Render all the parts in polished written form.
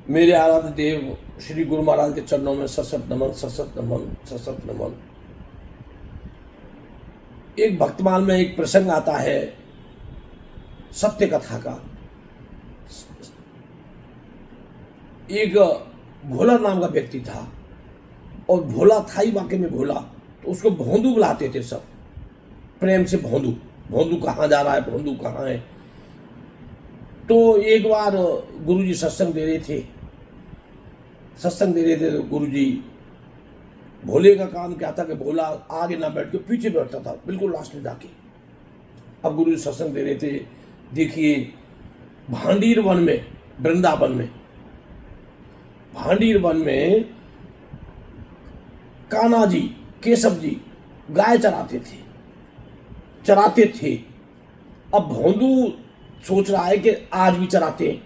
मेरे आराध्य देव श्री गुरु महाराज के चरणों में सशत नमन, सशत नमन, सशत नमन। एक भक्तमाल में एक प्रसंग आता है सत्य कथा का। एक भोला नाम का व्यक्ति था और भोला था ही वाकई में भोला, तो उसको भोंदू बुलाते थे सब प्रेम से। भोंदू, भोंदू कहाँ जा रहा है, भोंदू कहाँ है। तो एक बार गुरुजी सत्संग दे रहे थे तो गुरुजी, भोले का काम क्या था कि भोला आगे ना बैठ के पीछे बैठता था, बिल्कुल लास्ट में जाके। अब गुरुजी सत्संग दे रहे थे। देखिए भांडीर वन में, वृंदावन में भांडीर वन में कान्हा जी, केशव जी गाय चराते थे। अब भोंदू सोच रहा है कि आज भी चराते हैं,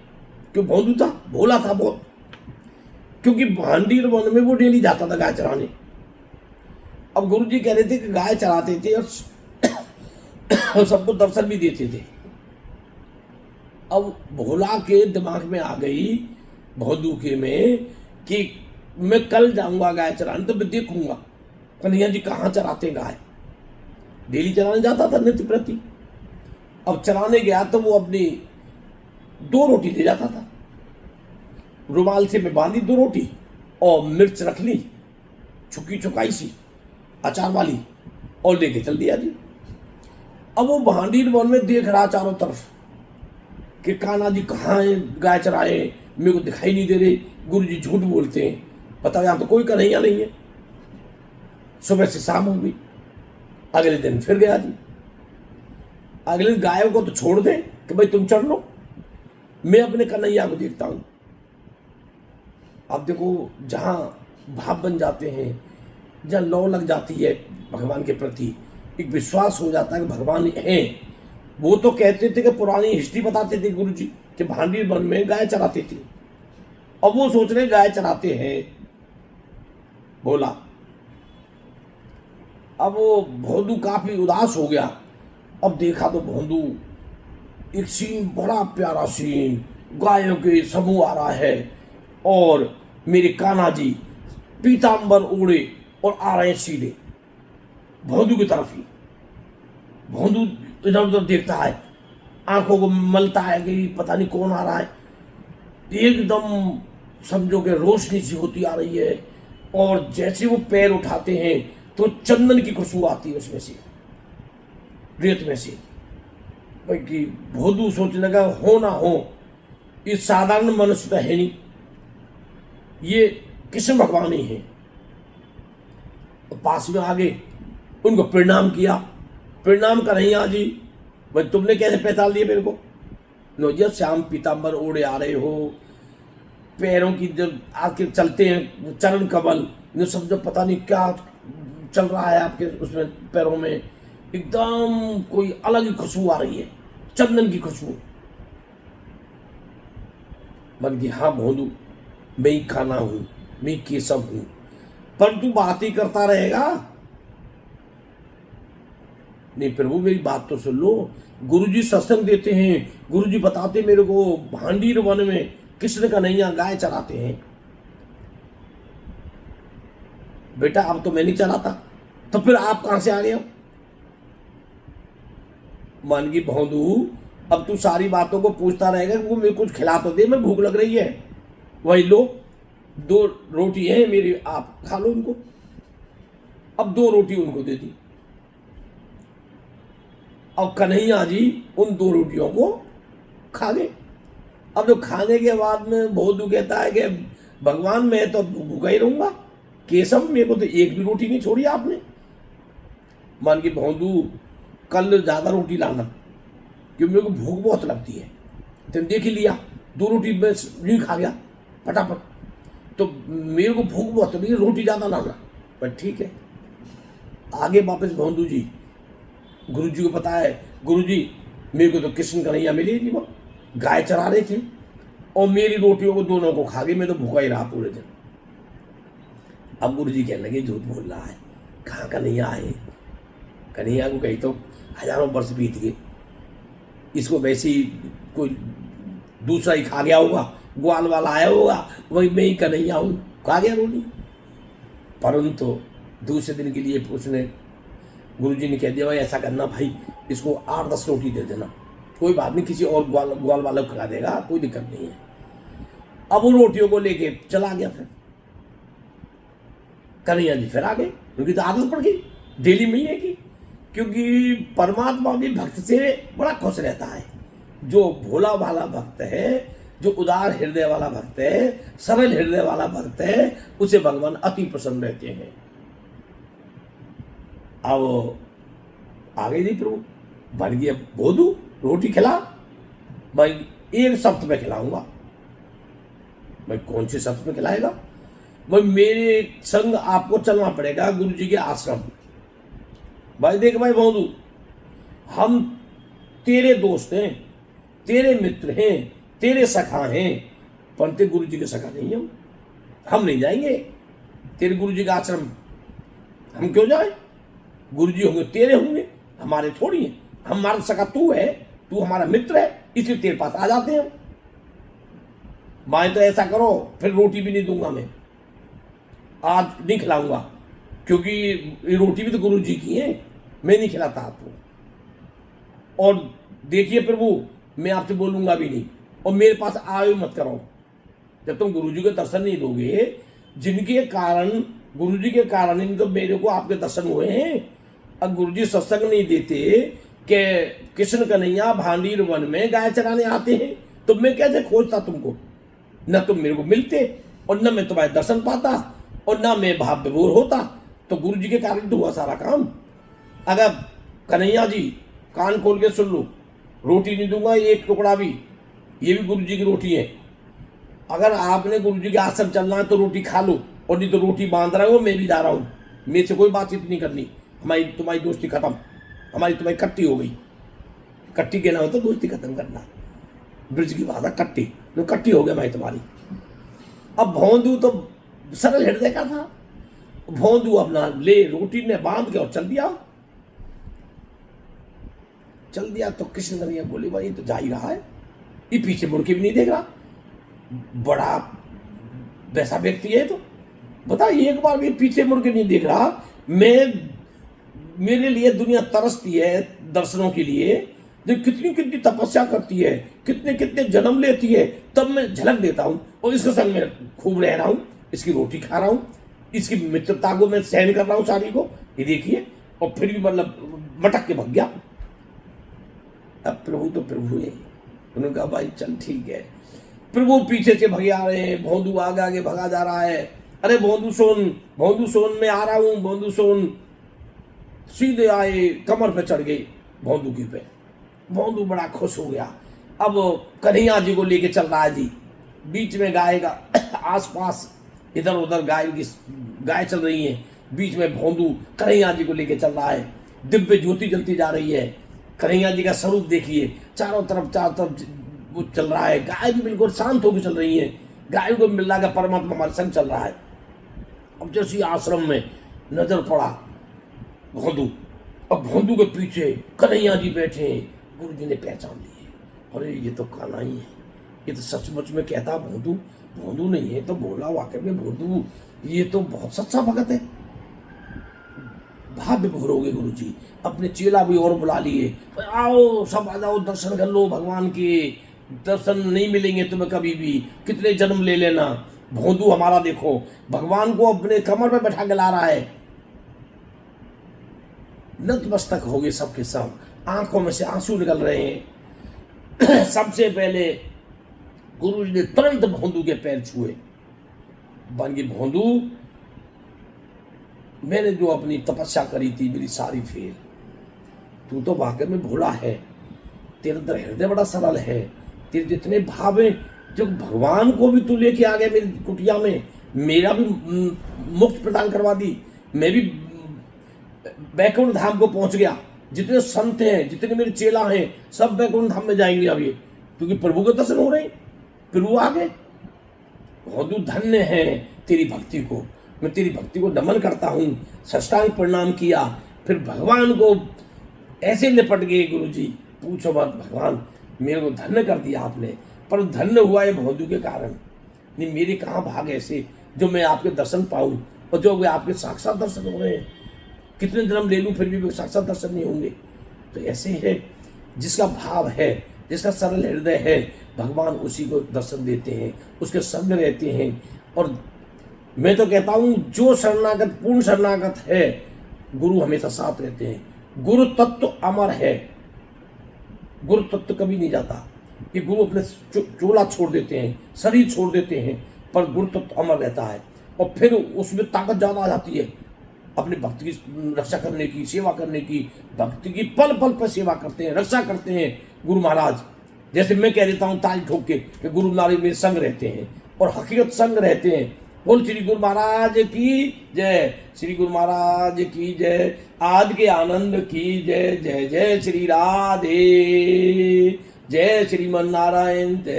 क्यों भोंदू था, भोला था बहुत, क्योंकि भांडीर वन में वो डेली जाता था गाय चराने। अब गुरुजी कह रहे थे कि गाय चराते थे और सबको दर्शन भी देते थे। अब भोला के दिमाग में आ गई, भोंदू के में, कि मैं कल जाऊंगा गाय चराने तो मैं देखूंगा कन्हैया जी कहाँ चराते गाय। डेली चराने जाता था नित्य प्रति। अब चराने गया तो वो अपनी 2 रोटी ले जाता था, रुमाल से में बांधी 2 रोटी और मिर्च रख ली, छुकी छुकाई सी अचार वाली, और लेके चल दिया जी। अब वो भांडीर वन में देख रहा चारों तरफ कि कान्हा जी कहाँ है, गाय चराए, मेरे को दिखाई नहीं दे रहे। गुरुजी झूठ बोलते हैं, पता यहाँ तो कोई कन्हैया नहीं है। सुबह से शाम हो गई, अगले दिन फिर गया जी। अगले गायों को तो छोड़ दे कि भाई तुम चढ़ लो, मैं अपने कन्हैया को देखता हूं। अब देखो, जहां भाव बन जाते हैं, जहां लौ लग जाती है भगवान के प्रति, एक विश्वास हो जाता है कि भगवान है। वो तो कहते थे कि पुरानी हिस्ट्री बताते थे गुरुजी कि भांडीर वन में गाय चराते थे। अब वो सोच रहे गाय चराते हैं भोला। अब वो भोंदू काफी उदास हो गया। अब देखा तो भोंदू, एक सीन, बड़ा प्यारा सीन, गायों के समूह आ रहा है और मेरे कान्हा जी पीतांबर ओढ़े और आ रहे हैं सीधे भोंदू की तरफ ही। भोंदू इधर उधर देखता है, आंखों को मलता है कि पता नहीं कौन आ रहा है। एकदम समझो कि रोशनी सी होती आ रही है, और जैसे वो पैर उठाते हैं तो चंदन की खुशबू आती है उसमें से, रेत में से। भाई कि भोंदू सोचने लगा, हो ना हो, ये साधारण मनुष्य तो है नहीं, ये कृष्ण भगवान ही है। तो पास में आगे उनको प्रणाम किया। प्रणाम कन्हैया जी, भाई तुमने कैसे पहचान लिया मेरे को? नो जी, श्याम पीतांबर ओढ़े आ रहे हो, पैरों की जब आके चलते हैं चरण कमल, जो समझो पता नहीं क्या चल रहा है आपके उसमें पैरों में, एकदम कोई अलग ही खुशबू आ रही है, चंदन की खुशबू। मन की हाँ भोंदू, मैं ही खाना हूं, मैं ही केशव हूं, पर तू बात ही करता रहेगा। नहीं प्रभु, मेरी बात तो सुन लो। गुरुजी सत्संग देते हैं, गुरुजी बताते मेरे को भांडीर वन में कृष्ण कन्हैया गाय चराते हैं। बेटा अब तो मैं नहीं चलाता, तो फिर आप कहां से आ गए हो? मान की भोंदू, अब तू सारी बातों को पूछता रहेगा, वो मेरे कुछ खिला तो दे, मैं भूख लग रही है। वही लो, 2 रोटी है मेरी, आप खा लो उनको। अब 2 रोटी उनको दे दी। अब कन्हैया जी उन 2 रोटियों को खा गए। अब जो खाने के बाद में भोंदू कहता है कि भगवान मैं तो भूखा ही रहूंगा, केशव मेरे को तो एक भी रोटी नहीं छोड़ी आपने। मान के भोंदू, कल ज्यादा रोटी लाना, क्योंकि मेरे को भूख बहुत लगती है। तुम देख ही लिया, 2 रोटी मैं नहीं खा गया फटाफट, तो मेरे को भूख बहुत लगी, रोटी ज्यादा लाना। पर ठीक है। आगे वापस भोंदू जी गुरु जी को पता है, गुरु जी मेरे को तो कृष्ण कन्हैया मिले जी, वो गाय चरा रहे थे और मेरी रोटियों को दोनों को खा गए, मैं तो भूखा ही रहा पूरे दिन। अब गुरु जी कहने लगे झूठ बोल रहा है, कहाँ कन्हैया है? कन्हैया को कही तो हजारों वर्ष बीत गए, इसको वैसे ही कोई दूसरा ही खा गया होगा, ग्वाल वाला आया होगा, वही मैं ही कन्हैया हूँ, खा गया रोटी। परंतु दूसरे दिन के लिए उसने गुरुजी ने कह दिया भाई ऐसा करना भाई, इसको 8-10 रोटी दे देना, कोई बात नहीं, किसी और ग्वाल वाला को खिला देगा, कोई दिक्कत नहीं है। अब उन रोटियों को लेके चला गया। फिर कन्हैया जी फिर आ गए, उनकी तो आदत पड़ गई डेली मिलने की, क्योंकि परमात्मा भी भक्त से बड़ा खुश रहता है। जो भोला भाला भक्त है, जो उदार हृदय वाला भक्त है, सरल हृदय वाला भक्त है, उसे भगवान अति प्रसन्न रहते हैं। अब आ गई थी प्रभु, बन गया बोधू, रोटी खिला भाई, एक शब्द में खिलाऊंगा। भाई कौन से शब्द में खिलाएगा? भाई मेरे संग आपको चलना पड़ेगा गुरु जी के आश्रम। भाई देख भाई बोधू, हम तेरे दोस्त हैं, तेरे मित्र हैं, तेरे सखा हैं, परंतु गुरु जी के सखा नहीं हम नहीं जाएंगे तेरे गुरु जी का आश्रम। हम क्यों जाए? गुरु जी होंगे तेरे, होंगे हमारे थोड़ी है। हमारा सखा तू है, तू हमारा मित्र है, इसलिए तेरे पास आ जाते हैं। मैं तो ऐसा करो, फिर रोटी भी नहीं दूंगा, मैं आज नहीं खिलाऊंगा, क्योंकि ये रोटी भी तो गुरु जी की है, मैं नहीं खिलाता आपको। और देखिए प्रभु, मैं आपसे बोलूंगा भी नहीं, और मेरे पास आए मत करो जब तुम गुरु जी के दर्शन नहीं दोगे, जिनके कारण, गुरु जी के कारण ही तो मेरे को आपके दर्शन हुए हैं। अब गुरु जी सत्संग नहीं देते कि कृष्ण कन्हैया भांडीर वन में गाय चराने आते हैं, तो मैं कैसे खोजता तुमको? न तुम मेरे को मिलते, और न मैं तुम्हारे दर्शन पाता, और न मैं भाव विभोर होता। तो गुरु जी के कारण तो हुआ सारा काम। अगर कन्हैया जी कान खोल के सुन लो, रोटी नहीं दूंगा एक टुकड़ा भी, ये भी गुरु जी की रोटी है। अगर आपने गुरु जी के आश्रम चलना है तो रोटी खा लो, और नहीं तो रोटी बांध रहा हूँ, मैं भी जा रहा हूँ, मेरे से कोई बातचीत नहीं करनी। हमारी तुम्हारी दोस्ती खत्म, हमारी तुम्हारी कट्टी हो गई। कट्टी कहना हो तो दोस्ती खत्म करना, ब्रिज की भाषा कट्टी, तो कट्टी हो गया भाई तुम्हारी। अब भौंदू तो सरल हृदय का था, भौंदू अपना ले रोटी ने बांध के और चल दिया। तो कृष्ण कन्हैया बोले भाई ये तो जा ही रहा है, ये पीछे मुड़ के भी नहीं देख रहा, बड़ा वैसा व्यक्ति है। तो बता, एक बार भी पीछे मुड़ के नहीं देख रहा। मेरे लिए दुनिया तरसती है दर्शनों के लिए, जो कितनी कितनी तपस्या करती है, कितने कितने जन्म लेती है, तब मैं झलक देता हूँ, और इसके संग में खूब रह रहा हूँ, इसकी रोटी खा रहा हूँ, इसकी मित्रता को मैं सहन कर रहा हूँ सारी को, ये देखिए। और फिर भी मतलब मटक के भाग गया। अब प्रभु तो प्रभु है, उन्होंने कहा भाई चल ठीक है। प्रभु पीछे से भगे आ रहे हैं, भौंदू आगे आगे भगा जा रहा है। अरे भौंदू सोन मैं आ रहा हूँ, भौंदू सोन। सीधे आए, कमर पे चढ़ गए भौंदू की पे। भौंदू बड़ा खुश हो गया। अब कन्हैया जी को लेके चल रहा है जी, बीच में गाय का आसपास इधर उधर गाय चल रही है, बीच में भौंदू कन्हैया जी को लेके चल रहा है। दिव्य ज्योति जलती जा रही है, कन्हैया जी का स्वरूप देखिए, चारों तरफ वो चल रहा है। गाय भी बिल्कुल शांत होकर चल रही है, गाय को मिल रहा है परमात्मा हमारे संग चल रहा है। अब जैसे आश्रम में नजर पड़ा भौंदू, अब भौंदू के पीछे कन्हैया जी बैठे हैं। गुरु जी ने पहचान लिए, अरे ये तो कान्हा ही है, ये तो सचमुच में कहता भौंदू नहीं है, तो बोला वाकई में भौंदू, ये तो बहुत सच्चा भगत है। भाव विभोर हो गए गुरु जी, अपने चेला भी और बुला लिए, आओ सब आ जाओ, दर्शन कर लो भगवान के। दर्शन नहीं मिलेंगे तुम्हें कभी भी, कितने जन्म ले लेना। भौंदू हमारा देखो, भगवान को अपने कमर पे बैठा के ला रहा है। नतमस्तक हो गए सबके सब, आंखों में से आंसू निकल रहे हैं। सबसे पहले गुरु जी ने तुरंत भौंदू के पैर छुए। बन गई भौंदू, मैंने जो अपनी तपस्या करी थी मेरी सारी फेल। तू तो वाकई में भोला है, तेरा अंदर हृदय बड़ा सरल है, तेरे जितने भाव हैं, जो भगवान को भी तू लेके आ गया मेरी कुटिया में, मेरा भी मुक्त प्रदान करवा दी, मैं भी बैकुंठ धाम को पहुंच गया। जितने संत हैं, जितने मेरे चेला हैं, सब बैकुंठ धाम में जाएंगे अब ये, क्योंकि प्रभु के दर्शन हो रहे हैं, प्रभु आ गए। बहुत धन्य है तेरी भक्ति को, मैं तेरी भक्ति को नमन करता हूँ। साष्टांग प्रणाम किया, फिर भगवान को ऐसे लिपट गए गुरु जी, पूछो मत, भगवान मेरे को धन्य कर दिया आपने। पर धन्य हुआ ये भौंदू के कारण। नहीं मेरे कहाँ भाग ऐसे जो मैं आपके दर्शन पाऊं, और जो वे आपके साक्षात दर्शन हो रहे हैं। कितने जन्म ले लूं फिर भी साक्षात दर्शन नहीं होंगे। तो ऐसे है, जिसका भाव है, जिसका सरल हृदय है, भगवान उसी को दर्शन देते हैं, उसके संग रहते हैं। और मैं तो कहता हूं जो शरणागत पूर्ण शरणागत है, गुरु हमेशा साथ रहते हैं। गुरु तत्व अमर है, गुरु तत्व कभी नहीं जाता। कि गुरु अपने चोला छोड़ देते हैं, शरीर छोड़ देते हैं, पर गुरु तत्व अमर रहता है। और फिर उसमें ताकत ज्यादा आ जाती है अपने भक्त की रक्षा करने की, सेवा करने की। भक्ति की पल पल पर सेवा करते हैं, रक्षा करते हैं गुरु महाराज। जैसे मैं कह देता हूँ ताली ठोक के कि गुरु नारी मेरे संग रहते हैं, और हकीकत संग रहते हैं। बोल श्री गुरु महाराज की जय, श्री गुरु महाराज की जय, आज के आनंद की जय। जय जय श्री राधे, जय श्रीमन नारायण।